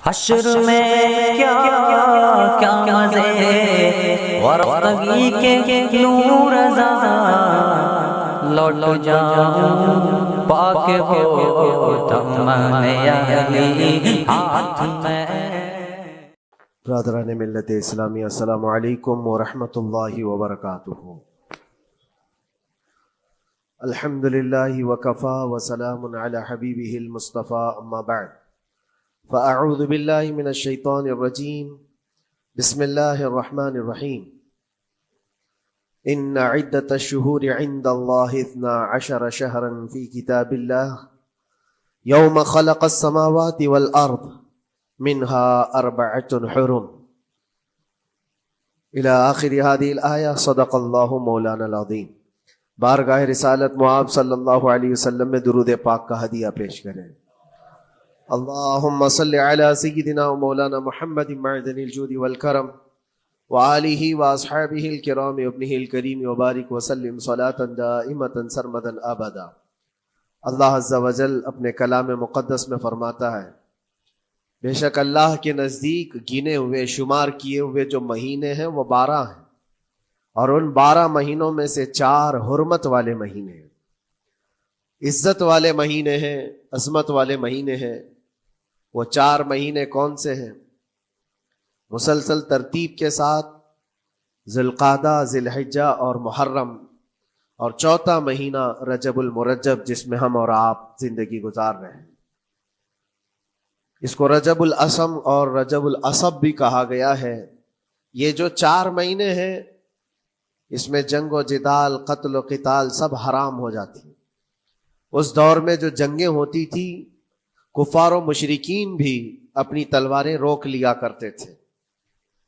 حشر میں کیا کیا مزے ورفتگی کے نور رضا لوٹ جاؤں پاک ہو دامن علی ہاتھ میں۔ برادران ملت اسلامی، السلام علیکم ورحمۃ اللہ وبرکاتہ۔ الحمدللہ وکفا وسلام علی حبیبہ المصطفیٰ، اما بعد فاعوذ باللہ من الشیطان الرجیم، بسم اللہ الرحمن الرحیم۔ ان عدۃ الشہور عند اللہ 12 شہرا فی کتاب اللہ یوم خلق السماوات والارض منها 4 حرم الى آخر هذه الآیہ۔ صدق اللہ مولانا العظیم۔ بارگاہ رسالت معاب صلی اللہ علیہ وسلم میں درود پاک کا ہدیہ پیش کریں۔ اللہم صل علی سیدنا و مولانا محمد معدن الجود والکرم وآلہ واصحابہ الکرام وابنہ الکریم وبارک وسلم صلاة دائمة سرمدا ابدا۔ اللہ عز و جل اپنے کلام مقدس میں فرماتا ہے، بے شک اللہ کے نزدیک گنے ہوئے شمار کیے ہوئے جو مہینے ہیں وہ 12 ہیں، اور ان 12 مہینوں میں سے 4 حرمت والے مہینے ہیں، عزت والے مہینے ہیں، عظمت والے مہینے ہیں۔ وہ 4 مہینے کون سے ہیں؟ مسلسل ترتیب کے ساتھ ذی القعدہ، ذی الحجہ اور محرم، اور 4تھا مہینہ رجب المرجب جس میں ہم اور آپ زندگی گزار رہے ہیں۔ اس کو رجب الاسم اور رجب العصب بھی کہا گیا ہے۔ یہ جو 4 مہینے ہیں اس میں جنگ و جدال، قتل و قتال سب حرام ہو جاتی۔ اس دور میں جو جنگیں ہوتی تھی، کفار و مشرکین بھی اپنی تلواریں روک لیا کرتے تھے۔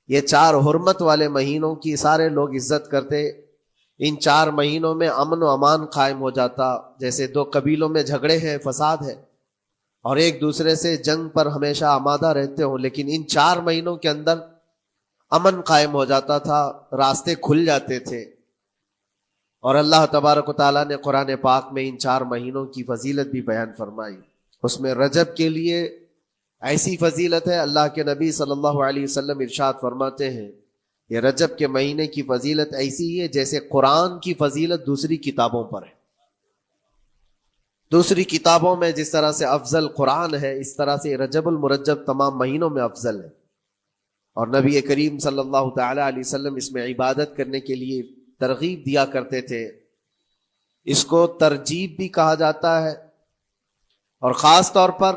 یہ 4 حرمت والے مہینوں کی سارے لوگ عزت کرتے۔ ان 4 مہینوں میں امن و امان قائم ہو جاتا، جیسے 2 قبیلوں میں جھگڑے ہیں، فساد ہے، اور ایک دوسرے سے جنگ پر ہمیشہ آمادہ رہتے ہوں، لیکن ان 4 مہینوں کے اندر امن قائم ہو جاتا تھا، راستے کھل جاتے تھے۔ اور اللہ تبارک و تعالیٰ نے قرآن پاک میں ان 4 مہینوں کی فضیلت بھی بیان فرمائی۔ اس میں رجب کے لیے ایسی فضیلت ہے، اللہ کے نبی صلی اللہ علیہ وسلم ارشاد فرماتے ہیں، یہ رجب کے مہینے کی فضیلت ایسی ہے جیسے قرآن کی فضیلت دوسری کتابوں پر ہے۔ دوسری کتابوں میں جس طرح سے افضل قرآن ہے، اس طرح سے رجب المرجب تمام مہینوں میں افضل ہے۔ اور نبی کریم صلی اللہ تعالی علیہ وسلم اس میں عبادت کرنے کے لیے ترغیب دیا کرتے تھے۔ اس کو ترجیب بھی کہا جاتا ہے، اور خاص طور پر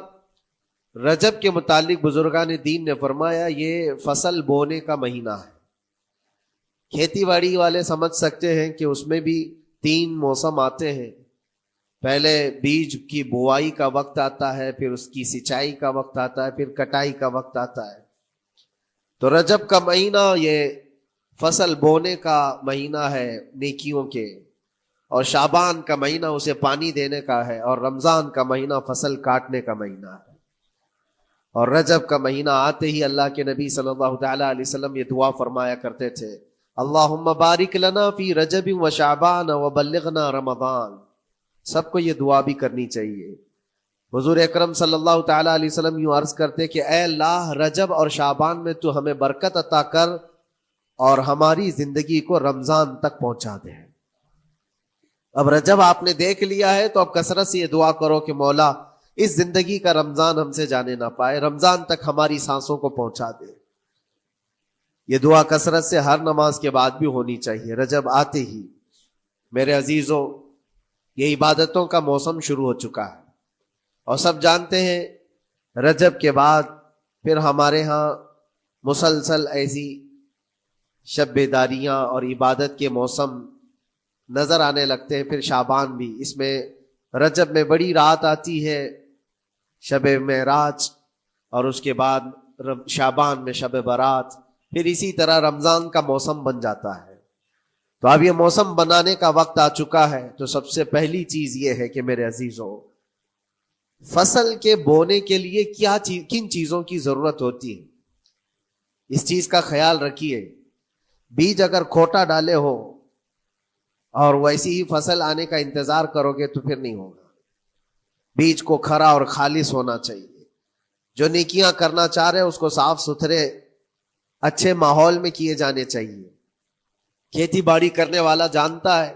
رجب کے متعلق بزرگان دین نے فرمایا یہ فصل بونے کا مہینہ ہے۔ کھیتی باڑی والے سمجھ سکتے ہیں کہ اس میں بھی 3 موسم آتے ہیں۔ پہلے بیج کی بوائی کا وقت آتا ہے، پھر اس کی سچائی کا وقت آتا ہے، پھر کٹائی کا وقت آتا ہے۔ تو رجب کا مہینہ یہ فصل بونے کا مہینہ ہے نیکیوں کے، اور شعبان کا مہینہ اسے پانی دینے کا ہے، اور رمضان کا مہینہ فصل کاٹنے کا مہینہ ہے۔ اور رجب کا مہینہ آتے ہی اللہ کے نبی صلی اللہ تعالی علیہ وسلم یہ دعا فرمایا کرتے تھے، اللہم بارک لنا فی رجب و شعبان وبلغنا رمضان۔ سب کو یہ دعا بھی کرنی چاہیے۔ حضور اکرم صلی اللہ تعالی علیہ وسلم یوں عرض کرتے کہ اے اللہ، رجب اور شعبان میں تو ہمیں برکت عطا کر اور ہماری زندگی کو رمضان تک پہنچا دے۔ اب رجب آپ نے دیکھ لیا ہے تو اب کثرت سے یہ دعا کرو کہ مولا اس زندگی کا رمضان ہم سے جانے نہ پائے، رمضان تک ہماری سانسوں کو پہنچا دے۔ یہ دعا کثرت سے ہر نماز کے بعد بھی ہونی چاہیے۔ رجب آتے ہی میرے عزیزوں یہ عبادتوں کا موسم شروع ہو چکا ہے، اور سب جانتے ہیں رجب کے بعد پھر ہمارے ہاں مسلسل ایسی شب بیداریاں اور عبادت کے موسم نظر آنے لگتے ہیں۔ پھر شعبان بھی، اس میں رجب میں بڑی رات آتی ہے، شب معراج، اور اس کے بعد شعبان میں شب برات، پھر اسی طرح رمضان کا موسم بن جاتا ہے۔ تو اب یہ موسم بنانے کا وقت آ چکا ہے۔ تو سب سے پہلی چیز یہ ہے کہ میرے عزیزوں، فصل کے بونے کے لیے کن چیزوں کی ضرورت ہوتی ہے، اس چیز کا خیال رکھیے۔ بیج اگر کھوٹا ڈالے ہو اور ویسی ہی فصل آنے کا انتظار کرو گے تو پھر نہیں ہوگا۔ بیج کو کھرا اور خالص ہونا چاہیے۔ جو نیکیاں کرنا چاہ رہے ہیں اس کو صاف ستھرے اچھے ماحول میں کیے جانے چاہیے. کھیتی باڑی کرنے والا جانتا ہے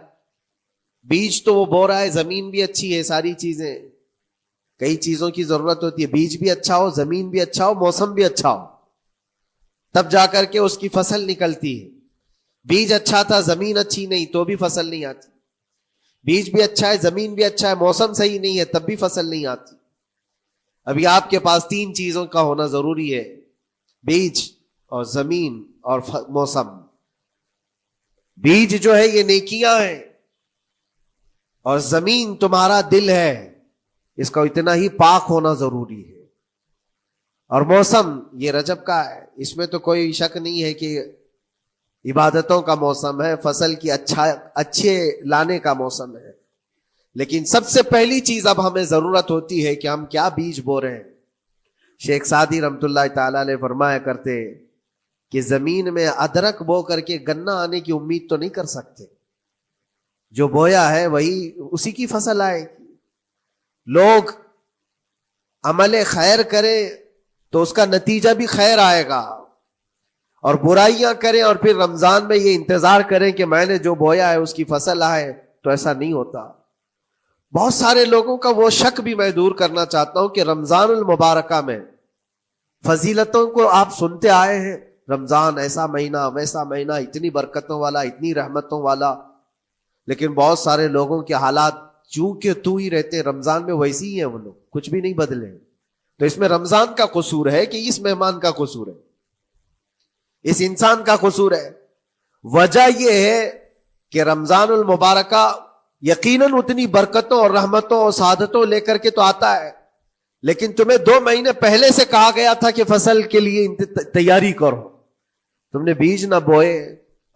بیج تو وہ بو رہا ہے, زمین بھی اچھی ہے, ساری چیزیں, کئی چیزوں کی ضرورت ہوتی ہے, بیج بھی اچھا ہو, زمین بھی اچھا ہو, موسم بھی اچھا ہو, تب جا کر کے اس کی فصل نکلتی ہے. بیج اچھا تھا, زمین اچھی نہیں تو بھی فصل نہیں آتی. بیج بھی اچھا ہے, زمین بھی اچھا ہے, موسم صحیح نہیں ہے تب بھی فصل نہیں آتی. ابھی آپ کے پاس 3 چیزوں کا ہونا ضروری ہے, بیج اور زمین اور موسم. بیج جو ہے یہ نیکیاں ہیں, اور زمین تمہارا دل ہے, اس کا اتنا ہی پاک ہونا ضروری ہے. اور موسم یہ رجب کا ہے, اس میں تو کوئی شک نہیں ہے کہ عبادتوں کا موسم ہے, فصل کی اچھے لانے کا موسم ہے. لیکن سب سے پہلی چیز اب ہمیں ضرورت ہوتی ہے کہ ہم کیا بیج بو رہے ہیں. شیخ سعدی رحمت اللہ تعالی علیہ فرمایا کرتے کہ زمین میں ادرک بو کر کے گنا آنے کی امید تو نہیں کر سکتے. جو بویا ہے وہی اسی کی فصل آئے گی. لوگ عمل خیر کرے تو اس کا نتیجہ بھی خیر آئے گا, اور برائیاں کریں اور پھر رمضان میں یہ انتظار کریں کہ میں نے جو بویا ہے اس کی فصل آئے, تو ایسا نہیں ہوتا. بہت سارے لوگوں کا وہ شک بھی میں دور کرنا چاہتا ہوں کہ رمضان المبارکہ میں فضیلتوں کو آپ سنتے آئے ہیں, رمضان ایسا مہینہ ویسا مہینہ, اتنی برکتوں والا, اتنی رحمتوں والا, لیکن بہت سارے لوگوں کے حالات چونکہ تو ہی رہتے رمضان میں ویسے ہی ہیں, وہ لوگ کچھ بھی نہیں بدلے. تو اس میں رمضان کا قصور ہے کہ اس مہمان کا قصور ہے, اس انسان کا قصور ہے؟ وجہ یہ ہے کہ رمضان المبارکہ یقیناً اتنی برکتوں اور رحمتوں اور سعادتوں لے کر کے تو آتا ہے, لیکن تمہیں 2 مہینے پہلے سے کہا گیا تھا کہ فصل کے لیے تیاری کرو, تم نے بیج نہ بوئے,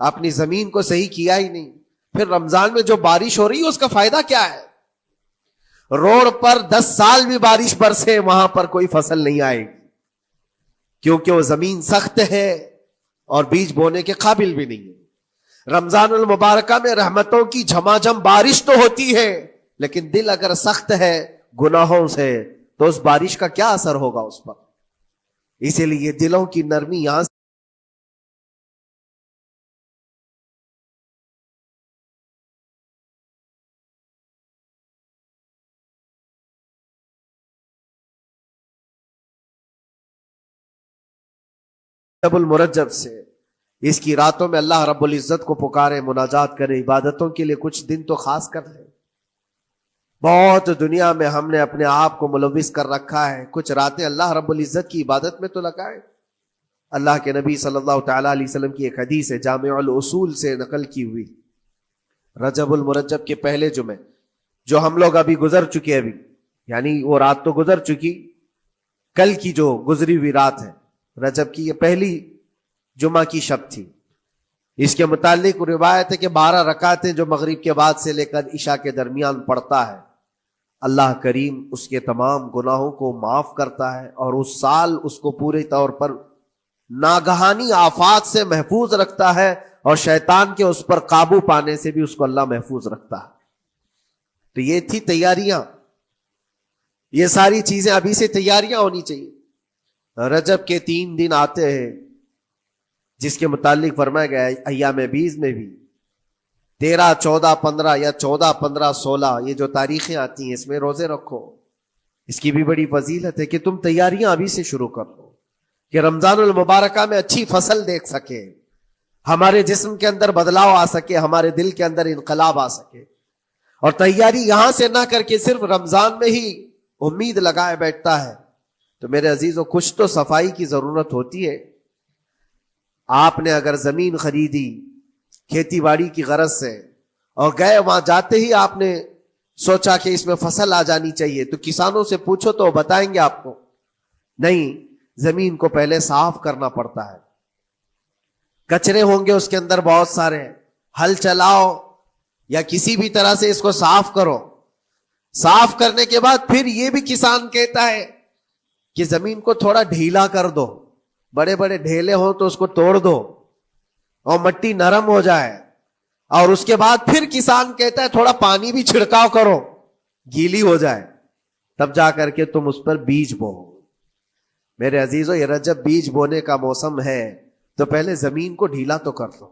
اپنی زمین کو صحیح کیا ہی نہیں. پھر رمضان میں جو بارش ہو رہی ہے اس کا فائدہ کیا ہے؟ روڈ پر 10 سال بھی بارش برسے وہاں پر کوئی فصل نہیں آئے گی, کیونکہ وہ زمین سخت ہے اور بیج بونے کے قابل بھی نہیں ہے. رمضان المبارکہ میں رحمتوں کی جھماجھم بارش تو ہوتی ہے, لیکن دل اگر سخت ہے گناہوں سے تو اس بارش کا کیا اثر ہوگا اس پر. اسی لیے دلوں کی نرمی یہاں سے رجب المرجب سے, اس کی راتوں میں اللہ رب العزت کو پکارے, مناجات کرے, عبادتوں کے لیے کچھ دن تو خاص کر لیں. بہت دنیا میں ہم نے اپنے آپ کو ملوث کر رکھا ہے, کچھ راتیں اللہ رب العزت کی عبادت میں تو لگائے. اللہ کے نبی صلی اللہ تعالی علیہ وسلم کی ایک حدیث ہے, جامع الاصول سے نقل کی ہوئی, رجب المرجب کے پہلے جمعے جو ہم لوگ ابھی گزر چکے, ابھی یعنی وہ رات تو گزر چکی, کل کی جو گزری ہوئی رات ہے رجب کی, یہ پہلی جمعہ کی شب تھی. اس کے متعلق روایت ہے کہ 12 رکعتیں جو مغرب کے بعد سے لے کر عشاء کے درمیان پڑھتا ہے, اللہ کریم اس کے تمام گناہوں کو معاف کرتا ہے, اور اس سال اس کو پورے طور پر ناگہانی آفات سے محفوظ رکھتا ہے, اور شیطان کے اس پر قابو پانے سے بھی اس کو اللہ محفوظ رکھتا ہے. تو یہ تھی تیاریاں, یہ ساری چیزیں ابھی سے تیاریاں ہونی چاہیے. رجب کے 3 دن آتے ہیں جس کے متعلق فرمایا گیا ہے ایام بیز میں بھی 13, 14, 15 یا 14, 15, 16 یہ جو تاریخیں آتی ہیں اس میں روزے رکھو. اس کی بھی بڑی فضیلت ہے کہ تم تیاریاں ابھی سے شروع کر دو کہ رمضان المبارکہ میں اچھی فصل دیکھ سکے, ہمارے جسم کے اندر بدلاؤ آ سکے, ہمارے دل کے اندر انقلاب آ سکے. اور تیاری یہاں سے نہ کر کے صرف رمضان میں ہی امید لگائے بیٹھتا ہے تو میرے عزیزوں کچھ تو صفائی کی ضرورت ہوتی ہے. آپ نے اگر زمین خریدی کھیتی باڑی کی غرض سے اور گئے, وہاں جاتے ہی آپ نے سوچا کہ اس میں فصل آ جانی چاہیے, تو کسانوں سے پوچھو تو بتائیں گے آپ کو نہیں, زمین کو پہلے صاف کرنا پڑتا ہے, کچرے ہوں گے اس کے اندر بہت سارے, ہل چلاؤ یا کسی بھی طرح سے اس کو صاف کرو. صاف کرنے کے بعد پھر یہ بھی کسان کہتا ہے کہ زمین کو تھوڑا ڈھیلا کر دو, بڑے بڑے ڈھیلے ہوں تو اس کو توڑ دو اور مٹی نرم ہو جائے. اور اس کے بعد پھر کسان کہتا ہے تھوڑا پانی بھی چھڑکاؤ کرو, گیلی ہو جائے, تب جا کر کے تم اس پر بیج بو. میرے عزیزوں یہ رجب بیج بونے کا موسم ہے تو پہلے زمین کو ڈھیلا تو کر دو،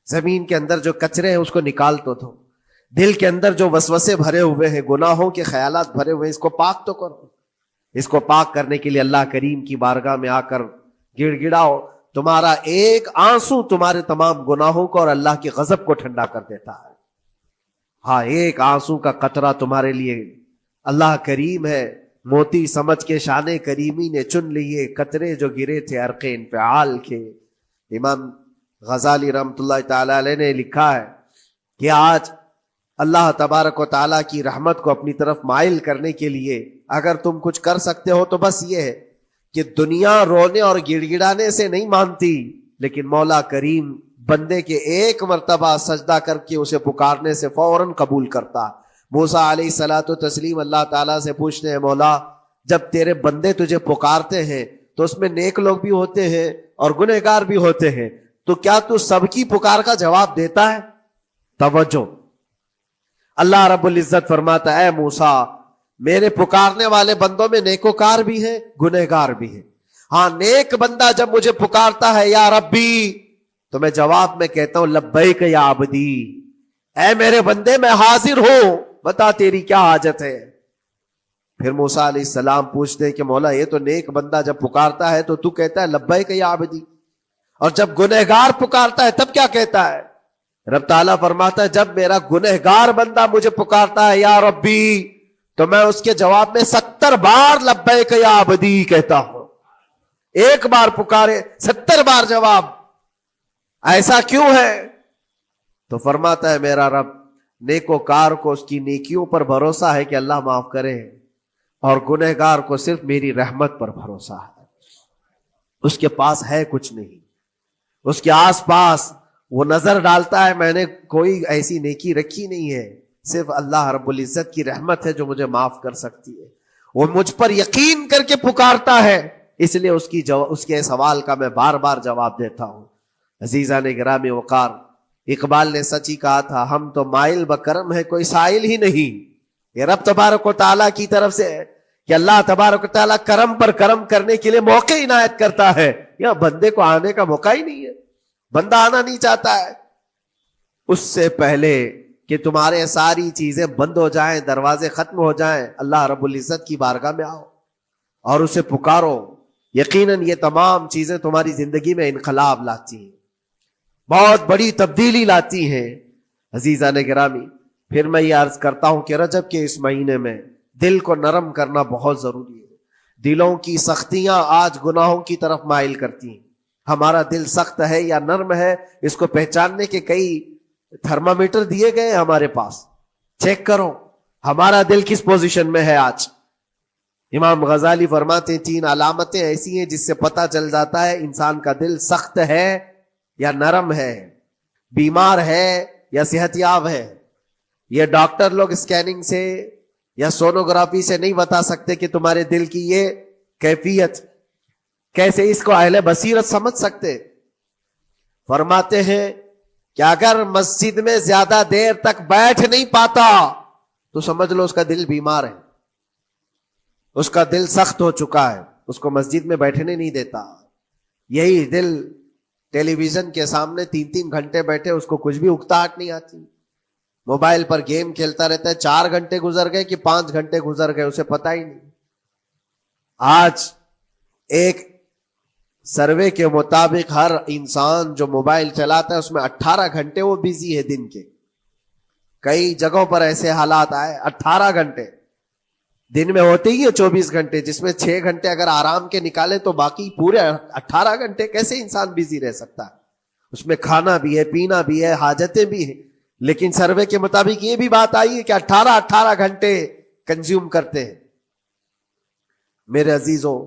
زمین کے اندر جو کچرے ہیں اس کو نکال تو دو، دل کے اندر جو وسوسے بھرے ہوئے ہیں، گناہوں کے خیالات بھرے ہوئے ہیں، اس کو پاک تو کرو۔ اس کو پاک کرنے کے لیے اللہ کریم کی بارگاہ میں آ کر گڑ گڑاؤ، تمہارا ایک آنسو تمہارے تمام گناہوں کو اور اللہ کے غضب کو ٹھنڈا کر دیتا ہے۔ ہاں، ایک آنسو کا قطرہ تمہارے لیے اللہ کریم ہے، موتی سمجھ کے شان کریمی نے چن لیے قطرے جو گرے تھے عرق انفعال کے۔ امام غزالی رحمۃ اللہ تعالی علیہ نے لکھا ہے کہ آج اللہ تبارک و تعالیٰ کی رحمت کو اپنی طرف مائل کرنے کے لیے اگر تم کچھ کر سکتے ہو تو بس یہ ہے کہ دنیا رونے اور گڑ گڑانے سے نہیں مانتی، لیکن مولا کریم بندے کے ایک مرتبہ سجدہ کر کے اسے پکارنے سے فوراً قبول کرتا۔ موسیٰ علیہ الصلوۃ والتسلیم اللہ تعالیٰ سے پوچھتے ہیں، مولا جب تیرے بندے تجھے پکارتے ہیں تو اس میں نیک لوگ بھی ہوتے ہیں اور گنہگار بھی ہوتے ہیں، تو کیا تو سب کی پکار کا جواب دیتا ہے؟ توجہ، اللہ رب العزت فرماتا ہے، اے موسیٰ میرے پکارنے والے بندوں میں نیکوکار بھی ہیں، گنہگار بھی ہیں۔ ہاں، نیک بندہ جب مجھے پکارتا ہے یا ربی، تو میں جواب میں کہتا ہوں لبیک یا عبدی، اے میرے بندے میں حاضر ہوں، بتا تیری کیا حاجت ہے۔ پھر موسیٰ علیہ السلام پوچھتے ہیں کہ مولا یہ تو نیک بندہ جب پکارتا ہے تو کہتا ہے لبیک یا عبدی، اور جب گنہگار پکارتا ہے تب کیا کہتا ہے؟ رب تعالیٰ فرماتا ہے جب میرا گنہگار بندہ مجھے پکارتا ہے یا ربی، تو میں اس کے جواب میں 70 بار لبیک یا عبدی کہتا ہوں۔ ایک بار پکارے 70 بار جواب، ایسا کیوں ہے؟ تو فرماتا ہے میرا رب نیکوکار کو اس کی نیکیوں پر بھروسہ ہے کہ اللہ معاف کرے، اور گنہگار کو صرف میری رحمت پر بھروسہ ہے۔ اس کے پاس ہے کچھ نہیں، اس کے آس پاس وہ نظر ڈالتا ہے میں نے کوئی ایسی نیکی رکھی نہیں ہے، صرف اللہ رب العزت کی رحمت ہے جو مجھے معاف کر سکتی ہے۔ وہ مجھ پر یقین کر کے پکارتا ہے، اس لیے اس کے سوال کا میں بار بار جواب دیتا ہوں۔ عزیزان گرامی وقار، اقبال نے سچ ہی کہا تھا، ہم تو مائل بکرم ہے کوئی سائل ہی نہیں۔ یہ رب تبارک و تعالیٰ کی طرف سے ہے کہ اللہ تبارک و تعالیٰ کرم پر کرم کرنے کے لیے موقع عنایت کرتا ہے، یا بندے کو آنے کا موقع ہی نہیں ہے، بندہ آنا نہیں چاہتا ہے۔ اس سے پہلے کہ تمہارے ساری چیزیں بند ہو جائیں، دروازے ختم ہو جائیں، اللہ رب العزت کی بارگاہ میں آؤ اور اسے پکارو، یقیناً یہ تمام چیزیں تمہاری زندگی میں انقلاب لاتی ہیں، بہت بڑی تبدیلی لاتی ہیں۔ عزیزان گرامی، پھر میں یہ عرض کرتا ہوں کہ رجب کے اس مہینے میں دل کو نرم کرنا بہت ضروری ہے۔ دلوں کی سختیاں آج گناہوں کی طرف مائل کرتی ہیں۔ ہمارا دل سخت ہے یا نرم ہے، اس کو پہچاننے کے کئی تھرمامیٹر دیے گئے ہیں ہمارے پاس، چیک کرو ہمارا دل کس پوزیشن میں ہے آج۔ امام غزالی فرماتے ہیں 3 علامتیں ایسی ہیں جس سے پتہ چل جاتا ہے انسان کا دل سخت ہے یا نرم ہے، بیمار ہے یا صحت یاب ہے۔ یہ ڈاکٹر لوگ اسکیننگ سے یا سونوگرافی سے نہیں بتا سکتے کہ تمہارے دل کی یہ کیفیت، کیسے اس کو اہل بصیرت سمجھ سکتے؟ فرماتے ہیں کہ اگر مسجد میں زیادہ دیر تک بیٹھ نہیں پاتا تو سمجھ لو اس کا دل بیمار ہے، اس کا دل سخت ہو چکا ہے، اس کو مسجد میں بیٹھنے نہیں دیتا۔ یہی دل ٹیلی ویژن کے سامنے 3 گھنٹے بیٹھے، اس کو کچھ بھی اکتاہٹ نہیں آتی، موبائل پر گیم کھیلتا رہتا ہے، 4 گھنٹے گزر گئے کہ 5 گھنٹے گزر گئے اسے پتہ ہی نہیں۔ آج ایک سروے کے مطابق ہر انسان جو موبائل چلاتا ہے اس میں 18 گھنٹے وہ بزی ہے دن کے۔ کئی جگہوں پر ایسے حالات آئے 18 گھنٹے دن میں ہوتے ہی ہے 24 گھنٹے، جس میں 6 گھنٹے اگر آرام کے نکالے تو باقی پورے 18 گھنٹے کیسے انسان بزی رہ سکتا ہے؟ اس میں کھانا بھی ہے، پینا بھی ہے، حاجتیں بھی ہیں، لیکن سروے کے مطابق یہ بھی بات آئی ہے کہ 18 گھنٹے کنزیوم کرتے ہیں۔ میرے عزیزوں،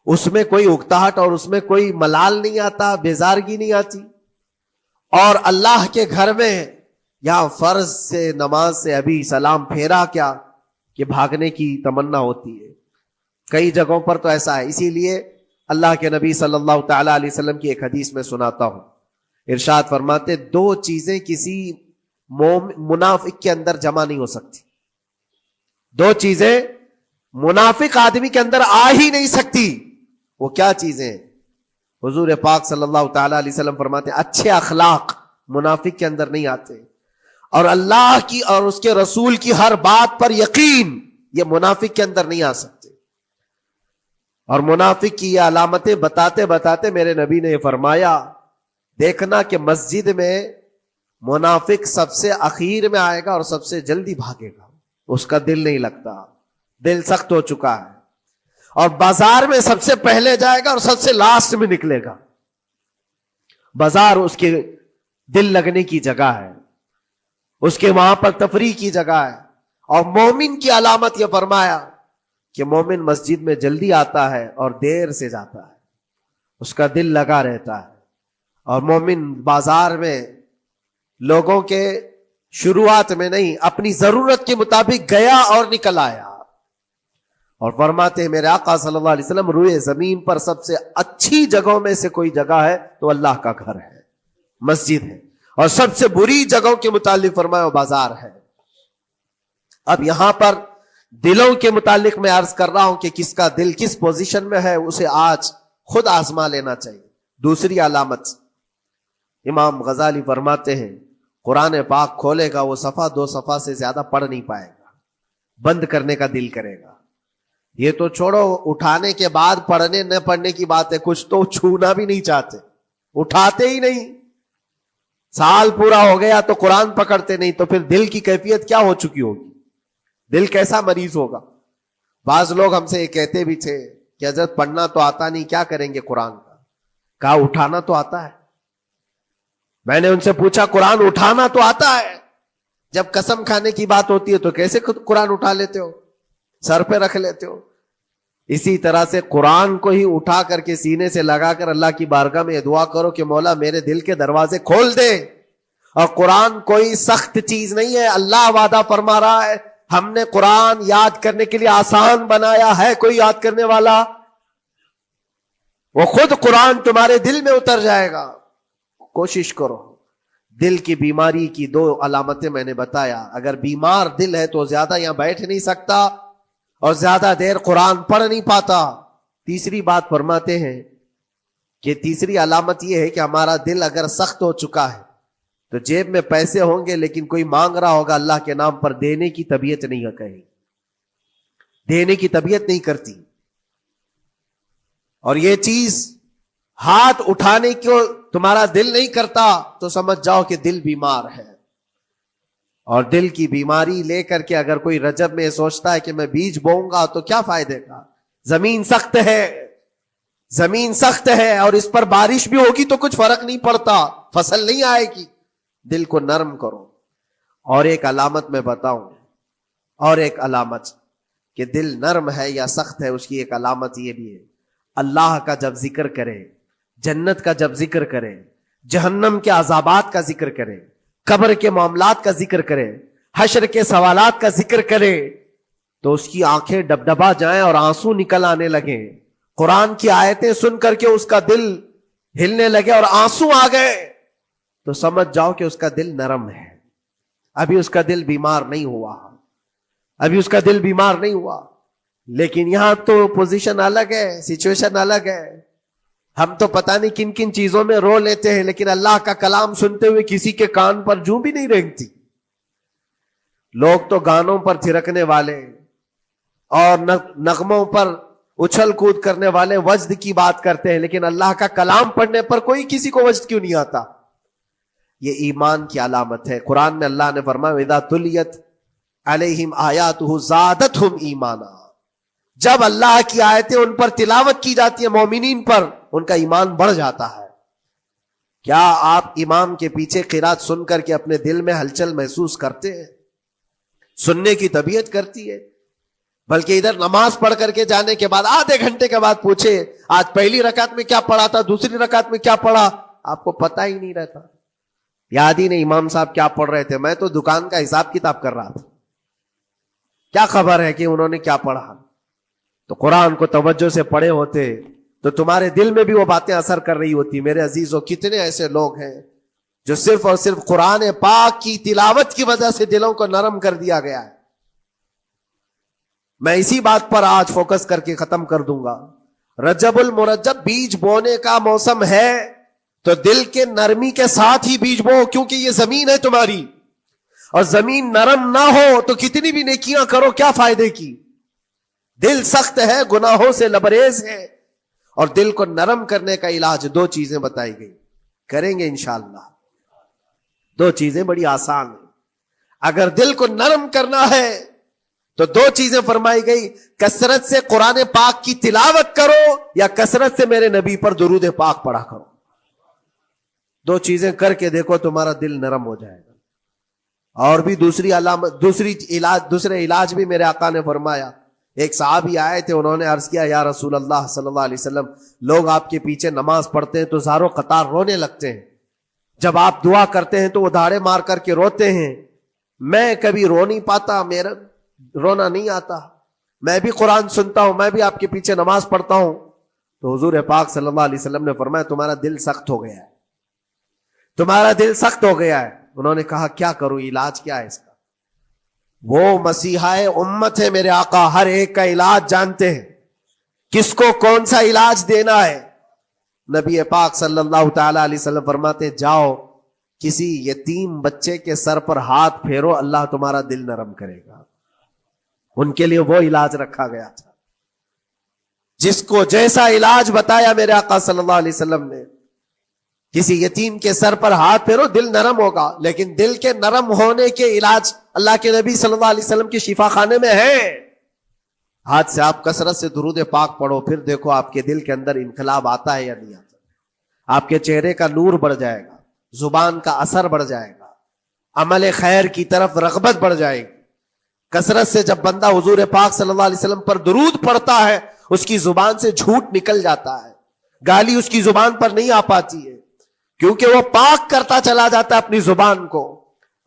اس میں کوئی اکتاہٹ اور اس میں کوئی ملال نہیں آتا، بیزارگی نہیں آتی، اور اللہ کے گھر میں یہاں فرض سے نماز سے ابھی سلام پھیرا کیا کہ بھاگنے کی تمنا ہوتی ہے۔ کئی جگہوں پر تو ایسا ہے، اسی لیے اللہ کے نبی صلی اللہ تعالی علیہ وسلم کی ایک حدیث میں سناتا ہوں، ارشاد فرماتے 2 چیزیں کسی منافق کے اندر جمع نہیں ہو سکتی، 2 چیزیں منافق آدمی کے اندر آ ہی نہیں سکتی۔ وہ کیا چیزیں ہیں؟ حضور پاک صلی اللہ تعالی علیہ وسلم فرماتے ہیں اچھے اخلاق منافق کے اندر نہیں آتے، اور اللہ کی اور اس کے رسول کی ہر بات پر یقین، یہ منافق کے اندر نہیں آ سکتے۔ اور منافق کی یہ علامتیں بتاتے بتاتے میرے نبی نے یہ فرمایا، دیکھنا کہ مسجد میں منافق سب سے اخیر میں آئے گا اور سب سے جلدی بھاگے گا، اس کا دل نہیں لگتا، دل سخت ہو چکا ہے، اور بازار میں سب سے پہلے جائے گا اور سب سے لاسٹ میں نکلے گا۔ بازار اس کے دل لگنے کی جگہ ہے، اس کے وہاں پر تفریح کی جگہ ہے۔ اور مومن کی علامت یہ فرمایا کہ مومن مسجد میں جلدی آتا ہے اور دیر سے جاتا ہے، اس کا دل لگا رہتا ہے۔ اور مومن بازار میں لوگوں کے شروعات میں نہیں، اپنی ضرورت کے مطابق گیا اور نکل آیا۔ اور فرماتے ہیں میرے آقا صلی اللہ علیہ وسلم، روئے زمین پر سب سے اچھی جگہوں میں سے کوئی جگہ ہے تو اللہ کا گھر ہے، مسجد ہے، اور سب سے بری جگہوں کے متعلق فرمایا وہ بازار ہے۔ اب یہاں پر دلوں کے متعلق میں عرض کر رہا ہوں کہ کس کا دل کس پوزیشن میں ہے، اسے آج خود آزما لینا چاہیے۔ دوسری علامت، امام غزالی فرماتے ہیں قرآن پاک کھولے گا وہ صفحہ 2 صفحہ سے زیادہ پڑھ نہیں پائے گا، بند کرنے کا دل کرے گا۔ یہ تو چھوڑو اٹھانے کے بعد پڑھنے نہ پڑھنے کی بات ہے، کچھ تو چھونا بھی نہیں چاہتے، اٹھاتے ہی نہیں۔ سال پورا ہو گیا تو قرآن پکڑتے نہیں، تو پھر دل کی کیفیت کیا ہو چکی ہوگی، دل کیسا مریض ہوگا۔ بعض لوگ ہم سے یہ کہتے بھی تھے کہ حضرت پڑھنا تو آتا نہیں، کیا کریں گے قرآن کا؟ کہا اٹھانا تو آتا ہے۔ میں نے ان سے پوچھا قرآن اٹھانا تو آتا ہے، جب قسم کھانے کی بات ہوتی ہے تو کیسے قرآن اٹھا لیتے ہو، سر پہ رکھ لیتے ہو؟ اسی طرح سے قرآن کو ہی اٹھا کر کے سینے سے لگا کر اللہ کی بارگاہ میں دعا کرو کہ مولا میرے دل کے دروازے کھول دے۔ اور قرآن کوئی سخت چیز نہیں ہے، اللہ وعدہ فرما رہا ہے ہم نے قرآن یاد کرنے کے لیے آسان بنایا ہے۔ کوئی یاد کرنے والا؟ وہ خود قرآن تمہارے دل میں اتر جائے گا۔ کوشش کرو۔ دل کی بیماری کی 2 علامتیں میں نے بتایا، اگر بیمار دل ہے تو زیادہ یہاں بیٹھ نہیں سکتا اور زیادہ دیر قرآن پڑھ نہیں پاتا۔ تیسری بات فرماتے ہیں کہ تیسری علامت یہ ہے کہ ہمارا دل اگر سخت ہو چکا ہے تو جیب میں پیسے ہوں گے لیکن کوئی مانگ رہا ہوگا اللہ کے نام پر، دینے کی طبیعت نہیں ہے، کہیں دینے کی طبیعت نہیں کرتی۔ اور یہ چیز ہاتھ اٹھانے کو تمہارا دل نہیں کرتا تو سمجھ جاؤ کہ دل بیمار ہے۔ اور دل کی بیماری لے کر کے اگر کوئی رجب میں سوچتا ہے کہ میں بیج بوؤں گا تو کیا فائدے کا، زمین سخت ہے، زمین سخت ہے، اور اس پر بارش بھی ہوگی تو کچھ فرق نہیں پڑتا، فصل نہیں آئے گی۔ دل کو نرم کرو۔ اور ایک علامت میں بتاؤں، اور ایک علامت کہ دل نرم ہے یا سخت ہے، اس کی ایک علامت یہ بھی ہے، اللہ کا جب ذکر کرے، جنت کا جب ذکر کرے، جہنم کے عذابات کا ذکر کرے، قبر کے معاملات کا ذکر کرے، حشر کے سوالات کا ذکر کرے، تو اس کی آنکھیں ڈبڈبا جائیں اور آنسو نکل آنے لگیں۔ قرآن کی آیتیں سن کر کے اس کا دل ہلنے لگے اور آنسو آ گئے تو سمجھ جاؤ کہ اس کا دل نرم ہے، ابھی اس کا دل بیمار نہیں ہوا، ابھی اس کا دل بیمار نہیں ہوا۔ لیکن یہاں تو پوزیشن الگ ہے، سچویشن الگ ہے۔ ہم تو پتہ نہیں کن کن چیزوں میں رو لیتے ہیں، لیکن اللہ کا کلام سنتے ہوئے کسی کے کان پر جوں بھی نہیں رینگتی۔ لوگ تو گانوں پر تھرکنے والے اور نغموں پر اچھل کود کرنے والے وجد کی بات کرتے ہیں، لیکن اللہ کا کلام پڑھنے پر کوئی کسی کو وجد کیوں نہیں آتا؟ یہ ایمان کی علامت ہے۔ قرآن میں اللہ نے فرمایا اذا تلیت علیہم آیاتہ زادتہم ایمانا، جب اللہ کی آیتیں ان پر تلاوت کی جاتی ہیں، مومنین پر، ان کا ایمان بڑھ جاتا ہے۔ کیا آپ امام کے پیچھے قرات سن کر کے اپنے دل میں ہلچل محسوس کرتے ہیں؟ سننے کی طبیعت کرتی ہے۔ بلکہ ادھر نماز پڑھ کر کے جانے کے بعد آدھے گھنٹے کے بعد پوچھے آج پہلی رکعت میں کیا پڑھا تھا، دوسری رکعت میں کیا پڑھا، آپ کو پتہ ہی نہیں رہتا، یاد ہی نہیں امام صاحب کیا پڑھ رہے تھے، میں تو دکان کا حساب کتاب کر رہا تھا، کیا خبر ہے کہ انہوں نے کیا پڑھا۔ تو قرآن کو توجہ سے پڑھے ہوتے تو تمہارے دل میں بھی وہ باتیں اثر کر رہی ہوتی۔ میرے عزیزوں، کتنے ایسے لوگ ہیں جو صرف اور صرف قرآن پاک کی تلاوت کی وجہ سے دلوں کو نرم کر دیا گیا ہے۔ میں اسی بات پر آج فوکس کر کے ختم کر دوں گا۔ رجب المرجب بیج بونے کا موسم ہے تو دل کے نرمی کے ساتھ ہی بیج بو، کیونکہ یہ زمین ہے تمہاری، اور زمین نرم نہ ہو تو کتنی بھی نیکیاں کرو کیا فائدے کی؟ دل سخت ہے، گناہوں سے لبریز ہے، اور دل کو نرم کرنے کا علاج دو چیزیں بتائی گئی، کریں گے انشاءاللہ۔ دو چیزیں بڑی آسان ہیں، اگر دل کو نرم کرنا ہے تو دو چیزیں فرمائی گئی، کثرت سے قرآن پاک کی تلاوت کرو یا کثرت سے میرے نبی پر درود پاک پڑھا کرو۔ دو چیزیں کر کے دیکھو، تمہارا دل نرم ہو جائے گا۔ اور بھی دوسرے علاج بھی میرے آقا نے فرمایا۔ ایک صحابی آئے تھے، انہوں نے عرض کیا یا رسول اللہ صلی اللہ علیہ وسلم، لوگ آپ کے پیچھے نماز پڑھتے ہیں تو زاروں قطار رونے لگتے ہیں، جب آپ دعا کرتے ہیں تو وہ دھاڑے مار کر کے روتے ہیں، میں کبھی رو نہیں پاتا، میرا رونا نہیں آتا، میں بھی قرآن سنتا ہوں، میں بھی آپ کے پیچھے نماز پڑھتا ہوں۔ تو حضور پاک صلی اللہ علیہ وسلم نے فرمایا تمہارا دل سخت ہو گیا ہے، تمہارا دل سخت ہو گیا ہے۔ انہوں نے کہا کیا کروں، علاج کیا ہے اس کا؟ وہ مسیحا امت ہے میرے آقا، ہر ایک کا علاج جانتے ہیں، کس کو کون سا علاج دینا ہے۔ نبی پاک صلی اللہ تعالی علیہ وسلم فرماتے ہیں جاؤ کسی یتیم بچے کے سر پر ہاتھ پھیرو، اللہ تمہارا دل نرم کرے گا۔ ان کے لیے وہ علاج رکھا گیا تھا، جس کو جیسا علاج بتایا میرے آقا صلی اللہ علیہ وسلم نے، کسی یتیم کے سر پر ہاتھ پھیرو دل نرم ہوگا۔ لیکن دل کے نرم ہونے کے علاج اللہ کے نبی صلی اللہ علیہ وسلم کے شفا خانے میں ہے۔ ہاتھ سے آپ کثرت سے درود پاک پڑھو، پھر دیکھو آپ کے دل کے اندر انقلاب آتا ہے یا نہیں آتا۔ آپ کے چہرے کا نور بڑھ جائے گا، زبان کا اثر بڑھ جائے گا، عمل خیر کی طرف رغبت بڑھ جائے گی۔ کثرت سے جب بندہ حضور پاک صلی اللہ علیہ وسلم پر درود پڑھتا ہے، اس کی زبان سے جھوٹ نکل جاتا ہے، گالی اس کی زبان پر نہیں آ پاتی ہے، کیونکہ وہ پاک کرتا چلا جاتا ہے اپنی زبان کو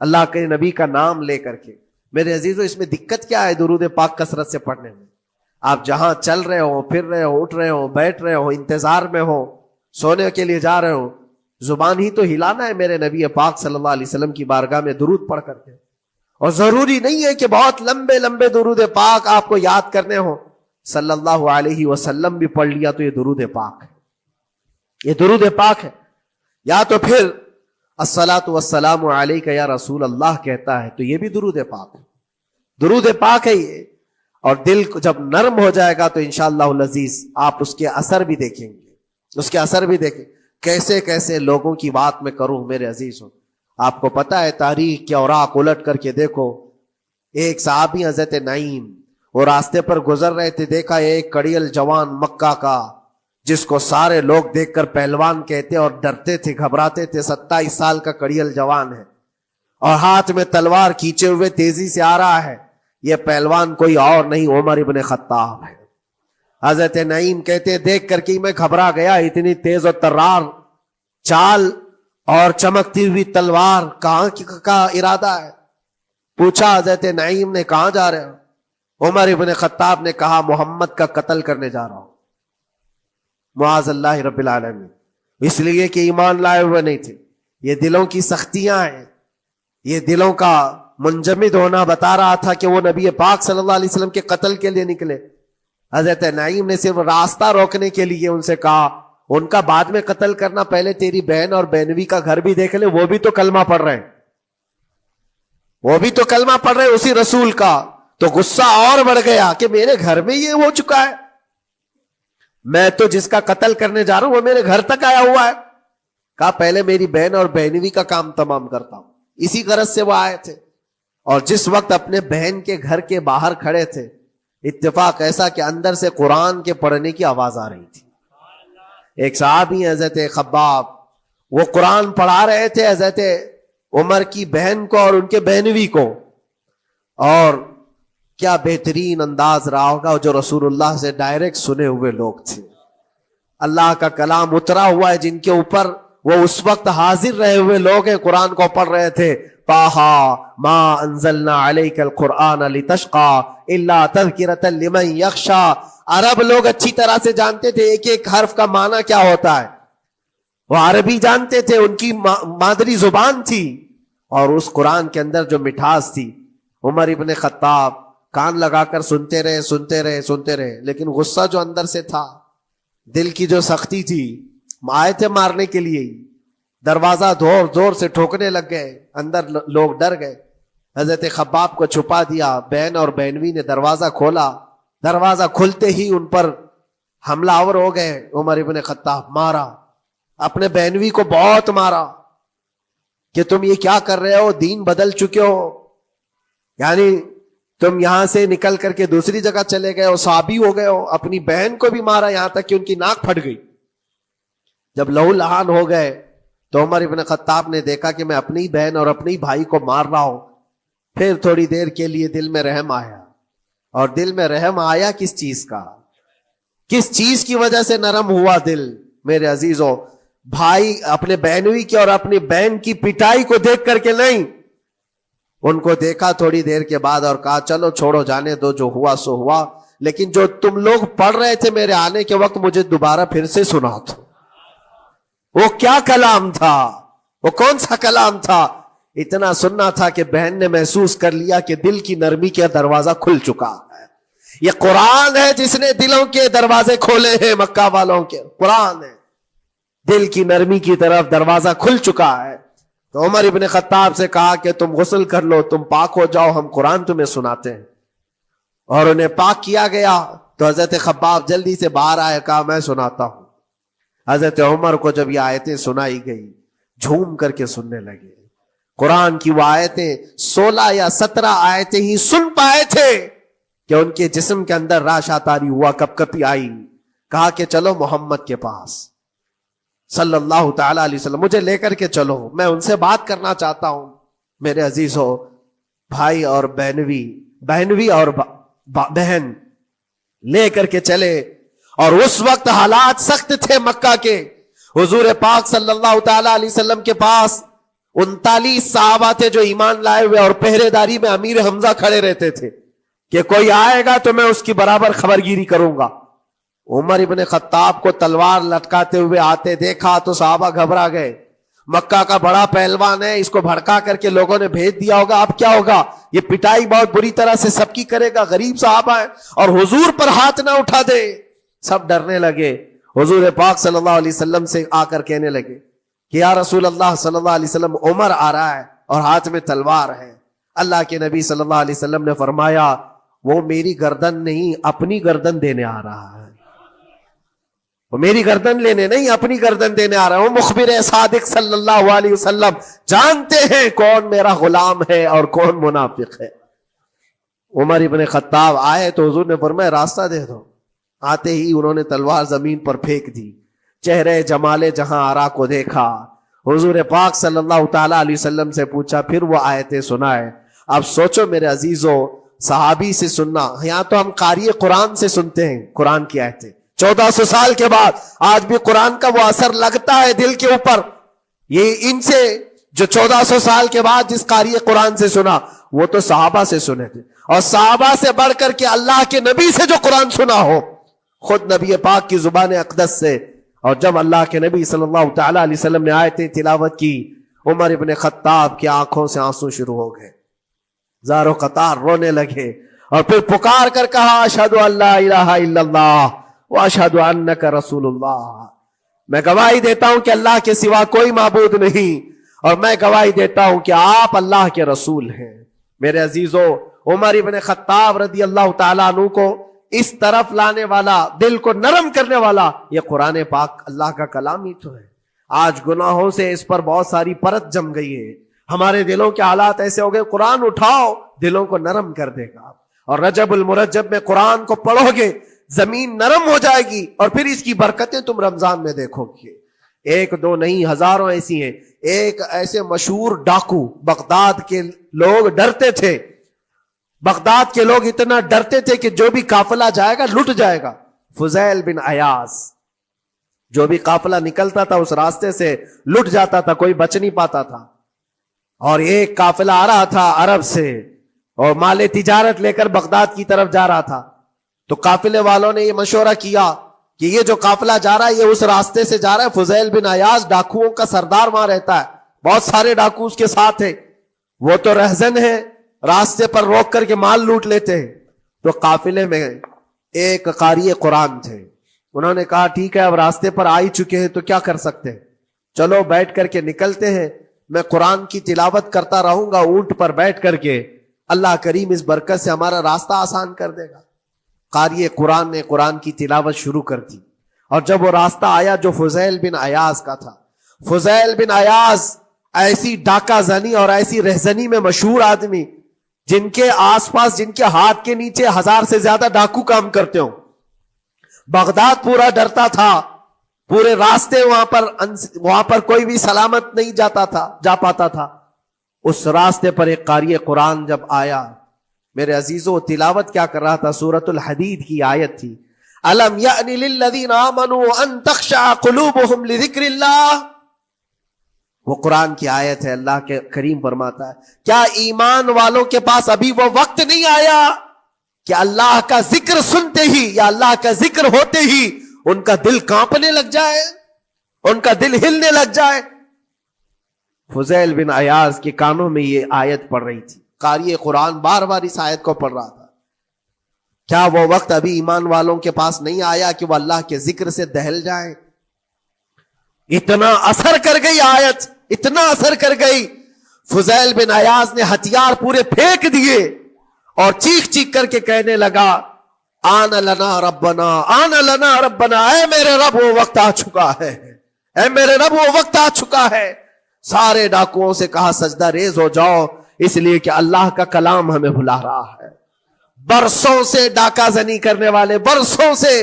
اللہ کے نبی کا نام لے کر کے۔ میرے عزیزو، اس میں دقت کیا ہے درود پاک کثرت سے پڑھنے میں؟ آپ جہاں چل رہے ہو، پھر رہے ہو، اٹھ رہے ہو، بیٹھ رہے ہو، انتظار میں ہو، سونے کے لیے جا رہے ہو، زبان ہی تو ہلانا ہے میرے نبی پاک صلی اللہ علیہ وسلم کی بارگاہ میں درود پڑھ کر کے۔ اور ضروری نہیں ہے کہ بہت لمبے لمبے درود پاک آپ کو یاد کرنے ہو، صلی اللہ علیہ وسلم بھی پڑھ لیا تو یہ درود پاک ہے، یہ درود پاک ہے۔ یا تو پھر الصلاۃ والسلام علیک یا رسول اللہ کہتا ہے تو یہ بھی درود پاک ہے، درود پاک ہے یہ۔ اور دل کو جب نرم ہو جائے گا تو انشاءاللہ العزیز آپ اس کے اثر بھی دیکھیں گے، اس کے اثر بھی دیکھیں۔ کیسے کیسے لوگوں کی بات میں کروں میرے عزیزوں، آپ کو پتا ہے تاریخ کے اوراق الٹ کر کے دیکھو۔ ایک صحابی حضرت نعیم وہ راستے پر گزر رہے تھے، دیکھا ایک کڑیل جوان مکہ کا جس کو سارے لوگ دیکھ کر پہلوان کہتے اور ڈرتے تھے، گھبراتے تھے، 27 سال کا کڑیل جوان ہے اور ہاتھ میں تلوار کھینچے ہوئے تیزی سے آ رہا ہے۔ یہ پہلوان کوئی اور نہیں عمر ابن خطاب ہے۔ حضرت نعیم کہتے دیکھ کر کے میں گھبرا گیا، اتنی تیز اور ترار چال اور چمکتی ہوئی تلوار، کہاں کا ارادہ ہے؟ پوچھا حضرت نعیم نے کہاں جا رہے ہو؟ عمر ابن خطاب نے کہا محمد کا قتل کرنے جا رہا ہوں، معاذ اللہ رب العالمین، اس لیے کہ ایمان لائے ہوئے نہیں تھے۔ یہ دلوں کی سختیاں ہیں، یہ دلوں کا منجمد ہونا بتا رہا تھا کہ وہ نبی پاک صلی اللہ علیہ وسلم کے قتل کے لیے نکلے۔ حضرت نعیم نے صرف راستہ روکنے کے لیے ان سے کہا ان کا بعد میں قتل کرنا، پہلے تیری بہن اور بہنوی کا گھر بھی دیکھ لے، وہ بھی تو کلمہ پڑھ رہے ہیں، وہ بھی تو کلمہ پڑھ رہے ہیں اسی رسول کا۔ تو غصہ اور بڑھ گیا کہ میرے گھر میں یہ ہو چکا ہے، میں تو جس کا قتل کرنے جا رہا ہوں وہ میرے گھر تک آیا ہوا ہے۔ کہا پہلے میری بہن اور بہنوی کا کام تمام کرتا ہوں۔ اسی غرض سے وہ آئے تھے، اور جس وقت اپنے بہن کے گھر کے باہر کھڑے تھے، اتفاق ایسا کہ اندر سے قرآن کے پڑھنے کی آواز آ رہی تھی۔ ایک صحابی حضرت خباب، وہ قرآن پڑھا رہے تھے حضرت عمر کی بہن کو اور ان کے بہنوی کو، اور کیا بہترین انداز رہا ہوگا، جو رسول اللہ سے ڈائریکٹ سنے ہوئے لوگ تھے، اللہ کا کلام اترا ہوا ہے جن کے اوپر، وہ اس وقت حاضر رہے ہوئے لوگ ہیں، قرآن کو پڑھ رہے تھے۔ طٰہٰ ما انزلنا علیک القرآن لتشقیٰ الا تذکرۃ لمن یخشیٰ۔ عرب لوگ اچھی طرح سے جانتے تھے ایک ایک حرف کا معنی کیا ہوتا ہے، وہ عربی جانتے تھے، ان کی مادری زبان تھی، اور اس قرآن کے اندر جو مٹھاس تھی۔ عمر ابن خطاب کان لگا کر سنتے رہے، لیکن غصہ جو اندر سے تھا دل کی جو سختی تھی، آئے تھے مارنے کے لیے، دروازہ زور سے ٹھوکنے لگ گئے، اندر لوگ ڈر گئے، حضرت خباب کو چھپا دیا، بہن اور بہنوی نے دروازہ کھولا، دروازہ کھلتے ہی ان پر حملہ آور ہو گئے۔ عمر ابن خطاب مارا، اپنے بہنوی کو بہت مارا کہ تم یہ کیا کر رہے ہو، دین بدل چکے ہو، یعنی تم یہاں سے نکل کر کے دوسری جگہ چلے گئے ہو، صحابی ہو گئے ہو۔ اپنی بہن کو بھی مارا، یہاں تک کہ ان کی ناک پھٹ گئی۔ جب لہو لہان ہو گئے تو عمر ابن خطاب نے دیکھا کہ میں اپنی بہن اور اپنی بھائی کو مار رہا ہوں۔ پھر تھوڑی دیر کے لیے دل میں رحم آیا، اور دل میں رحم آیا کس چیز کا، کس چیز کی وجہ سے نرم ہوا دل میرے عزیزوں؟ بھائی اپنے بہنوی کی اور اپنی بہن کی پٹائی کو دیکھ کر کے نہیں، ان کو دیکھا تھوڑی دیر کے بعد اور کہا چلو چھوڑو، جانے دو، جو ہوا سو ہوا، لیکن جو تم لوگ پڑھ رہے تھے میرے آنے کے وقت مجھے دوبارہ پھر سے سنا دو۔ وہ کیا کلام تھا، وہ کون سا کلام تھا؟ اتنا سننا تھا کہ بہن نے محسوس کر لیا کہ دل کی نرمی کا دروازہ کھل چکا ہے۔ یہ قرآن ہے جس نے دلوں کے دروازے کھولے ہیں، مکہ والوں کے قرآن ہے، دل کی نرمی کی طرف دروازہ کھل چکا ہے۔ تو عمر ابن خطاب سے کہا کہ تم غسل کر لو، تم پاک ہو جاؤ، ہم قرآن تمہیں سناتے ہیں۔ اور انہیں پاک کیا گیا تو حضرت خباب جلدی سے باہر آئے، کہا میں سناتا ہوں۔ حضرت عمر کو جب یہ آیتیں سنائی گئی جھوم کر کے سننے لگے۔ قرآن کی وہ آیتیں 16 یا 17 آیتیں ہی سن پائے تھے کہ ان کے جسم کے اندر راشا تاری ہوا، کپ کپی آئی۔ کہا کہ چلو محمد کے پاس صلی اللہ تعالی علیہ وسلم، مجھے لے کر کے چلو، میں ان سے بات کرنا چاہتا ہوں۔ میرے عزیزو، بھائی اور بہنوی اور بہن لے کر کے چلے، اور اس وقت حالات سخت تھے مکہ کے۔ حضور پاک صلی اللہ تعالی علیہ وسلم کے پاس 39 صحابہ تھے جو ایمان لائے ہوئے، اور پہرے داری میں امیر حمزہ کھڑے رہتے تھے کہ کوئی آئے گا تو میں اس کی برابر خبرگیری کروں گا۔ عمر ابن خطاب کو تلوار لٹکاتے ہوئے آتے دیکھا تو صحابہ گھبرا گئے، مکہ کا بڑا پہلوان ہے، اس کو بھڑکا کر کے لوگوں نے بھیج دیا ہوگا، اب کیا ہوگا، یہ پٹائی بہت بری طرح سے سب کی کرے گا، غریب صحابہ ہے، اور حضور پر ہاتھ نہ اٹھا دے۔ سب ڈرنے لگے۔ حضور پاک صلی اللہ علیہ وسلم سے آ کر کہنے لگے کہ یا رسول اللہ صلی اللہ علیہ وسلم، عمر آ رہا ہے اور ہاتھ میں تلوار ہے۔ اللہ کے نبی صلی اللہ علیہ وسلم نے فرمایا وہ میری گردن نہیں، اپنی گردن دینے آ رہا ہے۔ وہ میری گردن لینے نہیں، اپنی گردن دینے آ رہا ہے۔ وہ مخبر صادق صلی اللہ علیہ وسلم جانتے ہیں کون میرا غلام ہے اور کون منافق ہے۔ عمر ابن خطاب آئے تو حضور نے فرمایا راستہ دے دو۔ آتے ہی انہوں نے تلوار زمین پر پھینک دی۔ چہرے جمال جہاں آرا کو دیکھا۔ حضور پاک صلی اللہ تعالی علیہ وسلم سے پوچھا، پھر وہ آیتیں سنائے۔ اب سوچو میرے عزیزو، صحابی سے سننا، یہاں تو ہم قاری قرآن سے سنتے ہیں قرآن کی آیتیں 1400 سال کے بعد، آج بھی قرآن کا وہ اثر لگتا ہے دل کے اوپر۔ یہ ان سے جو 1400 سال کے بعد جس قاری قرآن سے سنا، وہ تو صحابہ سے سنے تھے، اور صحابہ سے بڑھ کر کے اللہ کے نبی سے جو قرآن سنا ہو، خود نبی پاک کی زبان اقدس سے۔ اور جب اللہ کے نبی صلی اللہ تعالی علیہ وسلم نے آیتیں تلاوت کی، عمر ابن خطاب کی آنکھوں سے آنسو شروع ہو گئے، زارو قطار رونے لگے، اور پھر پکار کر کہا اشہد ان لا الہ الا اللہ واشہد انک رسول اللہ، میں گواہی دیتا ہوں کہ اللہ کے سوا کوئی معبود نہیں، اور میں گواہی دیتا ہوں کہ آپ اللہ کے رسول ہیں۔ میرے عزیزو، عمر ابن خطاب رضی اللہ تعالیٰ عنہ کو اس طرف لانے والا، دل کو نرم کرنے والا، یہ قرآن پاک اللہ کا کلام ہی تو ہے۔ آج گناہوں سے اس پر بہت ساری پرت جم گئی ہے، ہمارے دلوں کے حالات ایسے ہو گئے، قرآن اٹھاؤ دلوں کو نرم کر دے گا، اور رجب المرجب میں قرآن کو پڑھو گے زمین نرم ہو جائے گی، اور پھر اس کی برکتیں تم رمضان میں دیکھو گے۔ ایک دو نہیں، ہزاروں ایسی ہیں۔ ایک ایسے مشہور ڈاکو، بغداد کے لوگ ڈرتے تھے، بغداد کے لوگ اتنا ڈرتے تھے کہ جو بھی قافلہ جائے گا لٹ جائے گا۔ فضیل بن عیاض، جو بھی قافلہ نکلتا تھا اس راستے سے لٹ جاتا تھا، کوئی بچ نہیں پاتا تھا۔ اور ایک قافلہ آ رہا تھا عرب سے، اور مال تجارت لے کر بغداد کی طرف جا رہا تھا، تو قافلے والوں نے یہ مشورہ کیا کہ یہ جو قافلہ جا رہا ہے یہ اس راستے سے جا رہا ہے، فضیل بن عیاض ڈاکوؤں کا سردار وہاں رہتا ہے، بہت سارے ڈاکو اس کے ساتھ ہیں، وہ تو رہزن ہے، راستے پر روک کر کے مال لوٹ لیتے ہیں۔ تو قافلے میں ایک قاری قرآن تھے، انہوں نے کہا ٹھیک ہے اب راستے پر آ ہی چکے ہیں تو کیا کر سکتے ہیں, چلو بیٹھ کر کے نکلتے ہیں, میں قرآن کی تلاوت کرتا رہوں گا اونٹ پر بیٹھ کر کے, اللہ کریم اس برکت سے ہمارا راستہ آسان کر دے گا. قاری قرآن نے قرآن کی تلاوت شروع کر دی, اور جب وہ راستہ آیا جو فضیل بن عیاض کا تھا, فضیل بن عیاض ایسی ڈاکہ زنی اور ایسی رہزنی میں مشہور آدمی, جن کے آس پاس, جن کے ہاتھ کے نیچے 1000 سے زیادہ ڈاکو کام کرتے ہوں. بغداد پورا ڈرتا تھا, پورے راستے وہاں پر کوئی بھی سلامت نہیں جا پاتا تھا. اس راستے پر ایک قاری قرآن جب آیا, میرے عزیزو تلاوت کیا کر رہا تھا؟ سورۃ الحدید کی آیت تھی, الم یأن للذین آمنوا ان تخشع قلوبہم لذکر اللہ. وہ قرآن کی آیت ہے. اللہ کے کریم فرماتا ہے کیا ایمان والوں کے پاس ابھی وہ وقت نہیں آیا کہ اللہ کا ذکر سنتے ہی یا اللہ کا ذکر ہوتے ہی ان کا دل کانپنے لگ جائے, ان کا دل ہلنے لگ جائے. فضیل بن عیاض کے کانوں میں یہ آیت پڑھ رہی تھی. قاری قرآن بار بار اس آیت کو پڑھ رہا تھا. کیا وہ وقت ابھی ایمان والوں کے پاس نہیں آیا کہ وہ اللہ کے ذکر سے دہل جائیں؟ اتنا اثر کر گئی آیت, اتنا اثر کر گئی. فضیل بن عیاض نے ہتھیار پورے پھینک دیے اور چیخ چیخ کر کے کہنے لگا آن لنا ربنا, آن لنا ربنا, اے میرے رب وہ وقت آ چکا ہے, اے میرے رب وہ وقت آ چکا ہے. سارے ڈاکوؤں سے کہا سجدہ ریز ہو جاؤ, اس لیے کہ اللہ کا کلام ہمیں بلا رہا ہے. برسوں سے ڈاکہ زنی کرنے والے, برسوں سے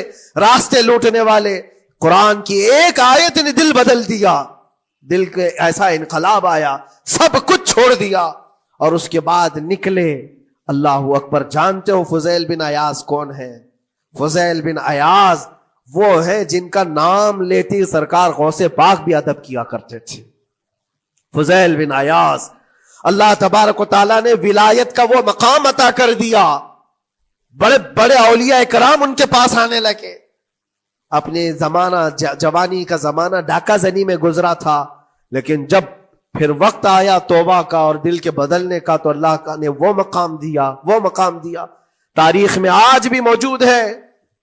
راستے لوٹنے والے, قرآن کی ایک آیت نے دل بدل دیا, دل کے ایسا انقلاب آیا, سب کچھ چھوڑ دیا اور اس کے بعد نکلے. اللہ اکبر. جانتے ہو فضیل بن عیاض کون ہے؟ فضیل بن عیاض وہ ہے جن کا نام لیتی سرکار غوث پاک بھی ادب کیا کرتے تھے. فضیل بن عیاض اللہ تبارک و تعالیٰ نے ولایت کا وہ مقام عطا کر دیا, بڑے بڑے اولیاء کرام ان کے پاس آنے لگے. اپنے زمانہ جوانی کا زمانہ ڈاکہ زنی میں گزرا تھا, لیکن جب پھر وقت آیا توبہ کا اور دل کے بدلنے کا تو اللہ نے وہ مقام دیا, وہ مقام دیا. تاریخ میں آج بھی موجود ہے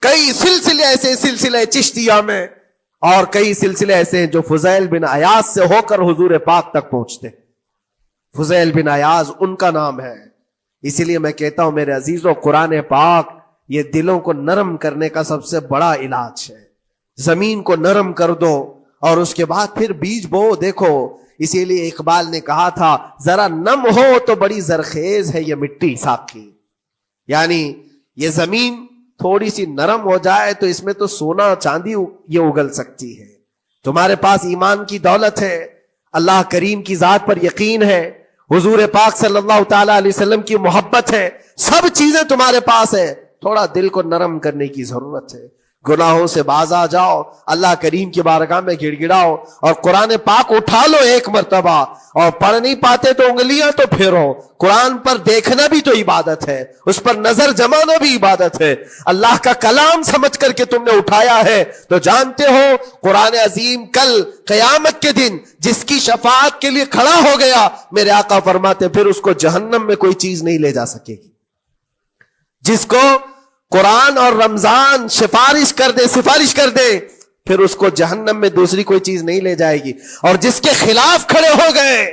کئی سلسلے ایسے, سلسلے چشتیہ میں, اور کئی سلسلے ایسے ہیں جو فضیل بن عیاض سے ہو کر حضور پاک تک پہنچتے. فضیل بن عیاض ان کا نام ہے. اسی لیے میں کہتا ہوں میرے عزیزو, قرآن پاک یہ دلوں کو نرم کرنے کا سب سے بڑا علاج ہے. زمین کو نرم کر دو اور اس کے بعد پھر بیج بو. دیکھو اسی لیے اقبال نے کہا تھا ذرا نم ہو تو بڑی زرخیز ہے یہ مٹی ساقی. یعنی یہ زمین تھوڑی سی نرم ہو جائے تو اس میں تو سونا چاندی یہ اگل سکتی ہے. تمہارے پاس ایمان کی دولت ہے, اللہ کریم کی ذات پر یقین ہے, حضور پاک صلی اللہ تعالی علیہ وسلم کی محبت ہے, سب چیزیں تمہارے پاس ہے. تھوڑا دل کو نرم کرنے کی ضرورت ہے. گناہوں سے باز آ جاؤ, اللہ کریم کی بارگاہ میں گڑ گڑاؤ اور قرآن پاک اٹھا لو ایک مرتبہ. اور پڑھ نہیں پاتے تو انگلیاں تو پھیرو. قرآن پر دیکھنا بھی تو عبادت ہے, اس پر نظر جمانا بھی عبادت ہے. اللہ کا کلام سمجھ کر کے تم نے اٹھایا ہے تو جانتے ہو قرآن عظیم کل قیامت کے دن جس کی شفاعت کے لیے کھڑا ہو گیا, میرے آقا فرماتے پھر اس کو جہنم میں کوئی چیز نہیں لے جا سکے گی. جس کو قرآن اور رمضان سفارش کر دے پھر اس کو جہنم میں دوسری کوئی چیز نہیں لے جائے گی, اور جس کے خلاف کھڑے ہو گئے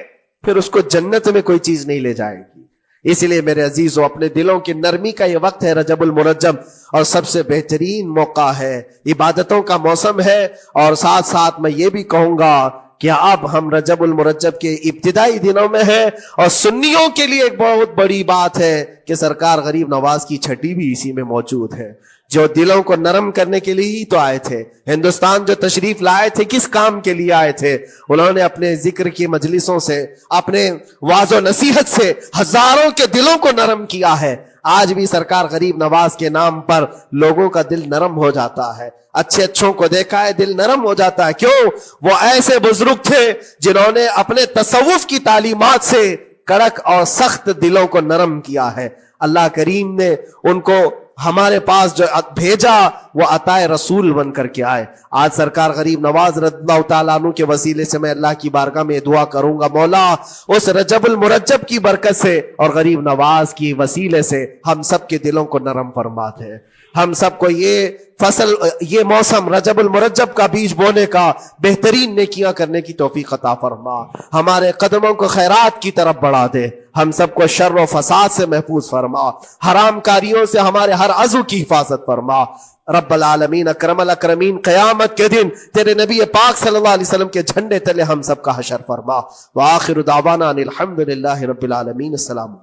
پھر اس کو جنت میں کوئی چیز نہیں لے جائے گی. اس لیے میرے عزیزو اپنے دلوں کی نرمی کا یہ وقت ہے رجب المرجب, اور سب سے بہترین موقع ہے, عبادتوں کا موسم ہے. اور ساتھ ساتھ میں یہ بھی کہوں گا کہ اب ہم رجب المرجب کے ابتدائی دنوں میں ہیں, اور سنیوں کے لیے ایک بہت بڑی بات ہے کہ سرکار غریب نواز کی چھٹی بھی اسی میں موجود ہے, جو دلوں کو نرم کرنے کے لیے ہی تو آئے تھے. ہندوستان جو تشریف لائے تھے کس کام کے لیے آئے تھے؟ انہوں نے اپنے ذکر کی مجلسوں سے, اپنے واعظ و نصیحت سے ہزاروں کے دلوں کو نرم کیا ہے. آج بھی سرکار غریب نواز کے نام پر لوگوں کا دل نرم ہو جاتا ہے. اچھے اچھوں کو دیکھا ہے دل نرم ہو جاتا ہے. کیوں؟ وہ ایسے بزرگ تھے جنہوں نے اپنے تصوف کی تعلیمات سے کڑک اور سخت دلوں کو نرم کیا ہے. اللہ کریم نے ان کو ہمارے پاس جو بھیجا وہ عطائے رسول بن کر کے آئے. آج سرکار غریب نواز رضی اللہ تعالیٰ عنہ کے وسیلے سے میں اللہ کی بارگاہ میں دعا کروں گا، مولا اس رجب المرجب کی برکت سے اور غریب نواز کی وسیلے سے ہم سب کے دلوں کو نرم فرما دے. ہم سب کو یہ فصل، یہ موسم رجب المرجب کا بیج بونے کا، بہترین نیکیاں کرنے کی توفیق عطا فرما. ہمارے قدموں کو خیرات کی طرف بڑھا دے. ہم سب کو شر و فساد سے محفوظ فرما. حرام کاریوں سے ہمارے ہر عضو کی حفاظت فرما. رب العالمین اکرم الاکرمین قیامت کے دن تیرے نبی پاک صلی اللہ علیہ وسلم کے جھنڈے تلے ہم سب کا حشر فرما. وآخر دعوانا ان الحمد للہ رب العالمین. السلام.